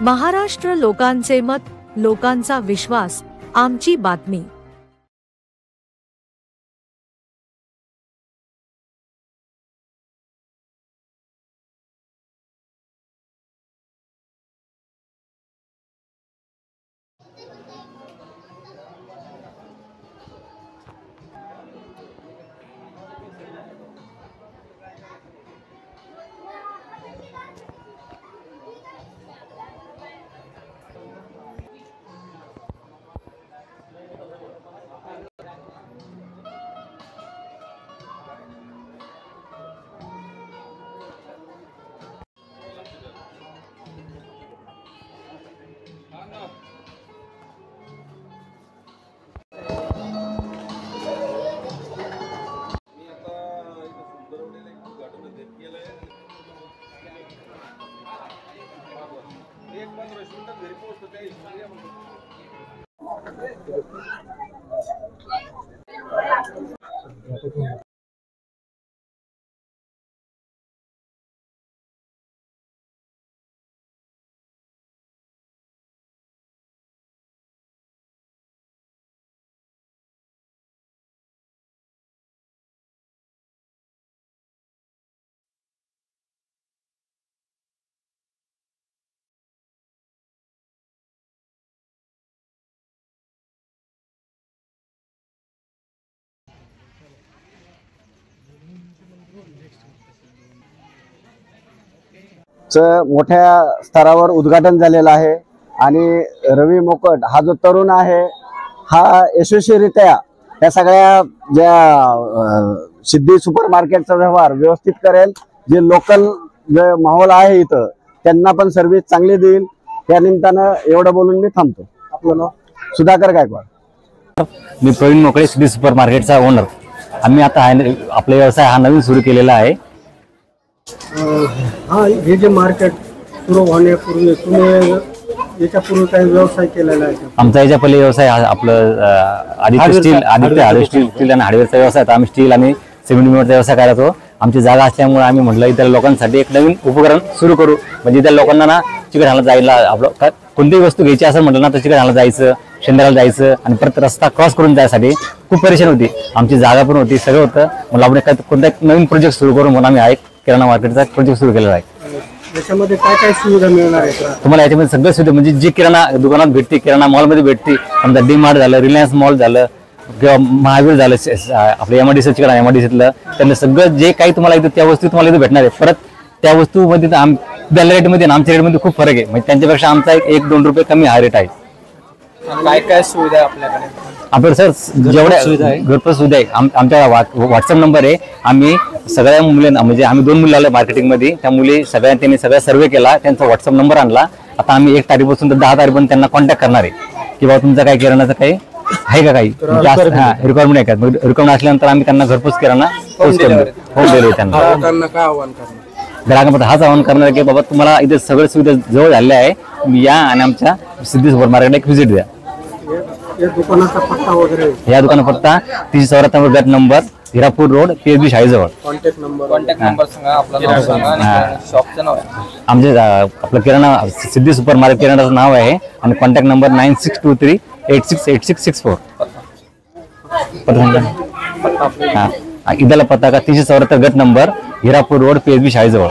महाराष्ट्र लोकांचे मत, लोकांचा विश्वास, आमची बातमी। मोठ्या स्तरावर उद्घाटन झालेलं आहे आणि रवी मोकट हा जो तरुण आहे हा यशस्वीरित्या या सगळ्या ज्या सिद्धी सुपर मार्केटचा व्यवहार व्यवस्थित करेल। जे लोकल जे माहोल आहे इथं त्यांना पण सर्व्हिस चांगली देईल। त्या निमित्तानं एवढं बोलून मी थांबतो। आपलं नाव सुधाकर गायकवाड। मी प्रवीण मोकळे, सिद्धी सुपर मार्केटचा ओनर। आम्ही आता आपला व्यवसाय हा नवीन सुरू केलेला आहे। हा, हे जे मार्केट सुरू होण्यापूर्वी तुम्ही याच्यापूर्वी काही व्यवसाय केलेला आहे? आमचा याच्या पहिले व्यवसाय आपलं आदित्य स्टील आणि हार्डवेअरचा व्यवसाय होता। आम्ही स्टील आणि सिमेंट व्यवसाय करायचो। आमची जागा असल्यामुळे आम्ही म्हटलं इतर लोकांसाठी एक नवीन उपकरण सुरू करू, म्हणजे इतर लोकांना ना चिकटहाला जायला आपलं कोणतीही वस्तू घ्यायची असं म्हटलं ना तर चिकटहाला जायचं, शेंद्राला जायचं आणि परत रस्ता क्रॉस करून जायसाठी खूप परेशान होती। आमची जागा पण होती, सगळं होतं। म्हणलं आपण कोणता नवीन प्रोजेक्ट सुरू करू म्हणून आम्ही हा एक किराणा मार्केटचा प्रोजेक्ट सुरू केलेला आहे। याच्यामध्ये काय काय सुविधा मिळणार आहे तुम्हाला? याच्यामध्ये सगळं सुविधा म्हणजे जी किराणा दुकानात भेटते, किराणा मॉलमध्ये भेटते, समजा डी मार्ट झालं, रिलायन्स मॉल झालं किंवा महावीर झालं, आपलं MIDC किराणा MIDCतलं, त्यांना सगळं जे काही तुम्हाला इथं त्या वस्तू तुम्हाला इथं भेटणार आहे। परत त्या वस्तूमध्ये आपल्या रेटमध्ये आणि आमच्या रेटमध्ये खूप फरक आहे, म्हणजे त्यांच्यापेक्षा आमचा 1-2 रुपये कमी हा रेट आहे। काय काय सुविधा आपल्याकडे? आपल्याला सर जेवढ्या घरपोच सुविधा आहे, आमच्या व्हॉट्सअप नंबर आहे। आम्ही सगळ्या मुलांना म्हणजे आम्ही 2 मुली आल्या मार्केटिंगमध्ये, त्या मुली त्यांनी सगळा सर्वे केला, त्यांचा व्हॉट्सअप नंबर आणला। आता आम्ही 1 तारखेपासून तर 10 तारखेपर्यंत त्यांना कॉन्टॅक्ट करणार आहे की बाबा तुमचा काही किराणाचं काही आहे का, काही रिक्वायरमेंट आहे का। रिक्वायरमेंट असल्यानंतर आम्ही त्यांना घरपोच किराणा होम डिलिव्हरी त्यांना ग्राहकांमध्ये हाच आवाहन करणार की बाबा तुम्हाला इथे सगळ्या सुविधा जवळ झालेल्या आहे, या आणि आमच्या सिद्धी सुपर मार्केटला एक व्हिजिट द्या। या दुकानाचा पत्ता वगैरे? या दुकानाचा पत्ता 384 गट नंबर, हिरापूर रोड, PSB शाळेजवळ। कॉन्टॅक्ट नंबर सांगा, आपलं नाव सांगा आणि शॉपचं नाव। आमचे आपलं किराणा सिद्धी सुपर मार्केट किराणाचं नाव आहे आणि कॉन्टॅक्ट नंबर 9623868664। इथला पत्ता का 374 गट नंबर, हिरापूर रोड, PSB शाळेजवळ।